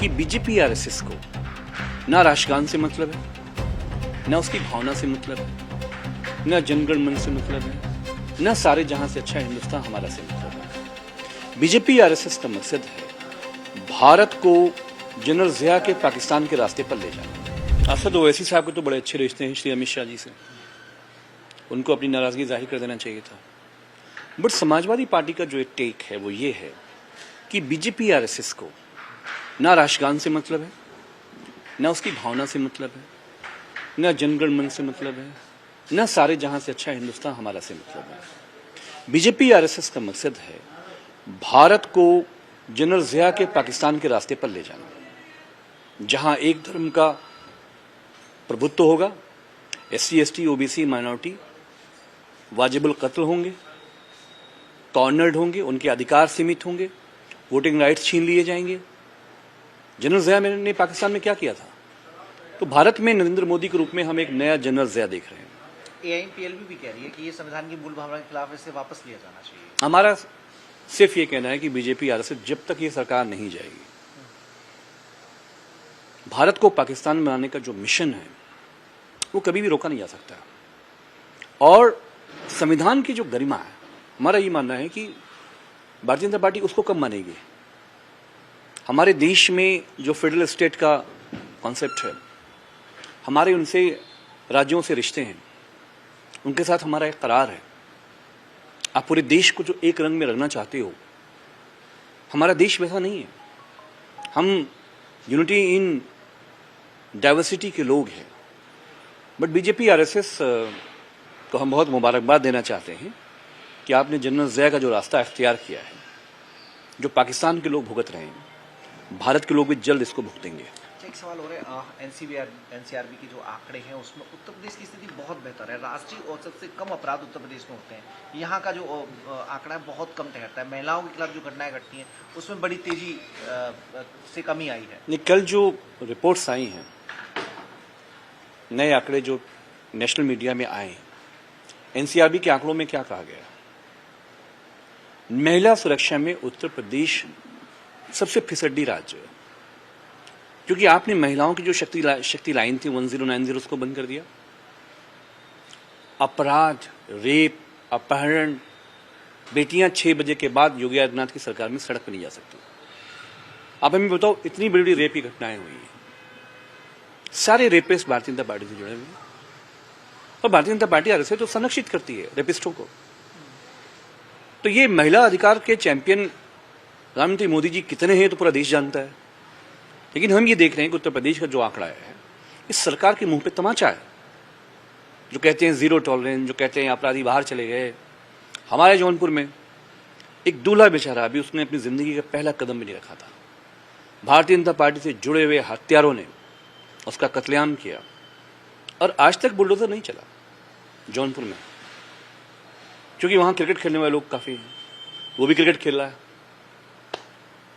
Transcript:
कि BJP RSS को ना राष्ट्रगान से मतलब है, ना उसकी भावना से मतलब है, ना जनगण मन से मतलब है, ना सारे जहां से अच्छा हिंदुस्तान हमारा से मतलब है। बीजेपी आरएसएस का मकसद है भारत को जनरल जिया के पाकिस्तान के रास्ते पर ले जाना। असद ओवैसी साहब के तो बड़े अच्छे रिश्ते हैं श्री अमित शाह जी से, उनको अपनी नाराजगी जाहिर कर देना चाहिए था। बट समाजवादी पार्टी का जो एक टेक है वो ये है कि बीजेपी आरएसएस को ना राष्ट्रगान से मतलब है, ना उसकी भावना से मतलब है, ना जनगण मन से मतलब है, ना सारे जहां से अच्छा हिंदुस्तान हमारा से मतलब है। बीजेपी आरएसएस का मकसद है भारत को जनरल जिया के पाकिस्तान के रास्ते पर ले जाना, जहां एक धर्म का प्रभुत्व होगा, एससी एसटी ओबीसी माइनॉरिटी वाजिबुल कत्ल होंगे, कॉर्नर्ड होंगे, उनके अधिकार सीमित होंगे, वोटिंग राइट्स छीन लिए जाएंगे। जनरल जिया ने पाकिस्तान में क्या किया था? तो भारत में नरेंद्र मोदी के रूप में हम एक नया जनरल जिया देख रहे हैं। एआईएमपीएलबी भी कह रही है कि ये संविधान की मूल भावना के खिलाफ, इसे वापस लिया जाना चाहिए। हमारा सिर्फ ये कहना है कि बीजेपी आरएसएस जब तक ये सरकार नहीं जाएगी, भारत को पाकिस्तान बनाने का जो मिशन है वो कभी भी रोका नहीं जा सकता। और संविधान की जो गरिमा है, हमारा ये मानना है कि भारतीय जनता पार्टी उसको कब मानेगी। हमारे देश में जो फेडरल स्टेट का कॉन्सेप्ट है, हमारे उनसे राज्यों से रिश्ते हैं, उनके साथ हमारा एक करार है। आप पूरे देश को जो एक रंग में रखना चाहते हो, हमारा देश वैसा नहीं है। हम यूनिटी इन डाइवर्सिटी के लोग हैं। बट बीजेपी आरएसएस को हम बहुत मुबारकबाद देना चाहते हैं कि आपने जनरल जिया का जो रास्ता इख्तियार किया है, जो पाकिस्तान के लोग भुगत रहे हैं, भारत के लोग भी जल्द इसको भुगतेंगे। एक सवाल हो रहा है, एनसीआरबी की जो आंकड़े हैं उसमें उत्तर प्रदेश की स्थिति बहुत बेहतर है। राष्ट्रीय औसत से कम अपराध उत्तर प्रदेश में होते हैं। यहाँ का जो आंकड़ा है बहुत कम ठहरता है। महिलाओं के खिलाफ जो घटनाएं घटती हैं उसमें बड़ी तेजी से कमी आई है। नहीं, कल जो रिपोर्ट्स आई हैं, नए आंकड़े जो नेशनल मीडिया में आए हैं, एनसीआरबी के आंकड़ों में क्या कहा गया? महिला सुरक्षा में उत्तर प्रदेश सबसे फिसड्डी राज्य है, क्योंकि आपने महिलाओं की जो शक्ति लाइन थी 1090 उसको बंद कर दिया। अपराध, रेप, अपहरण, बेटियां 6 बजे के बाद योगी आदित्यनाथ की सरकार में सड़क पर नहीं जा सकती। आप हमें बताओ, इतनी बड़ी बड़ी रेप की घटनाएं हुई हैं, सारे रेपिस्ट भारतीय जनता पार्टी से जुड़े हुए हैं, और भारतीय जनता पार्टी आरएसएस तो संरक्षित करती है रेपिस्टों को। तो ये महिला अधिकार के चैंपियन प्रधानमंत्री मोदी जी कितने हैं तो पूरा देश जानता है। लेकिन हम ये देख रहे हैं कि उत्तर प्रदेश का जो आंकड़ा है, इस सरकार के मुंह पे तमाचा है। जो कहते हैं जीरो टॉलरेंस, जो कहते हैं अपराधी बाहर चले गए। हमारे जौनपुर में एक दूल्हा बेचारा, अभी उसने अपनी जिंदगी का पहला कदम भी नहीं रखा था, भारतीय जनता पार्टी से जुड़े हुए हत्यारों ने उसका कत्लेआम किया, और आज तक बुलडोजर नहीं चला जौनपुर में, क्योंकि वहां क्रिकेट खेलने वाले लोग काफी हैं। वो भी क्रिकेट खेल रहा है,